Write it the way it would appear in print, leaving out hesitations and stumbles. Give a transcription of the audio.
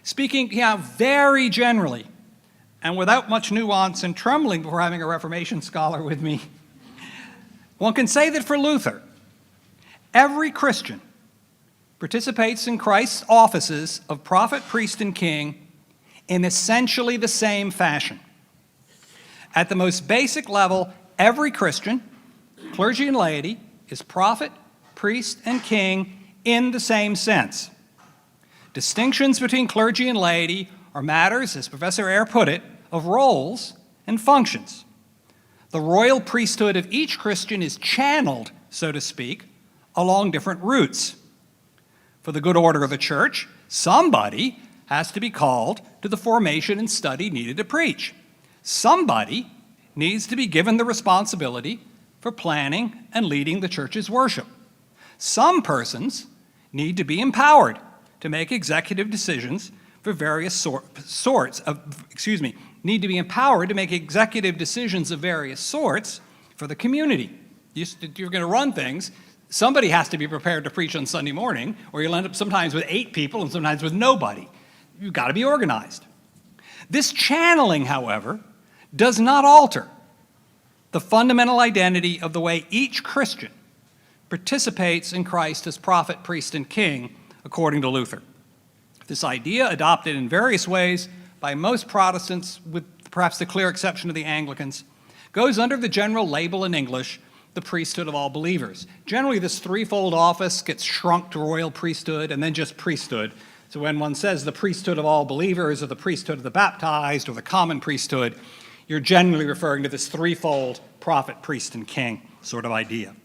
Speaking very generally, and without much nuance and trembling before having a Reformation scholar with me, one can say that for Luther, every Christian participates in Christ's offices of prophet, priest, and king in essentially the same fashion. At the most basic level, every Christian, clergy and laity, is prophet, priest, and king in the same sense. Distinctions between clergy and laity are matters, as Professor Eyre put it, of roles and functions. The royal priesthood of each Christian is channeled, so to speak, along different routes. For the good order of the church, somebody has to be called to the formation and study needed to preach. Somebody needs to be given the responsibility for planning and leading the church's worship. Some persons need to be empowered to make executive decisions for various need to be empowered to make executive decisions of various sorts for the community. You're going to run things. Somebody has to be prepared to preach on Sunday morning, or you'll end up sometimes with 8 people and sometimes with nobody. You've got to be organized. This channeling, however, does not alter the fundamental identity of the way each Christian participates in Christ as prophet, priest, and king, according to Luther. This idea, adopted in various ways by most Protestants, with perhaps the clear exception of the Anglicans, goes under the general label in English, the priesthood of all believers. Generally, this threefold office gets shrunk to royal priesthood and then just priesthood. So when one says the priesthood of all believers, or the priesthood of the baptized, or the common priesthood, you're generally referring to this threefold prophet, priest, and king sort of idea.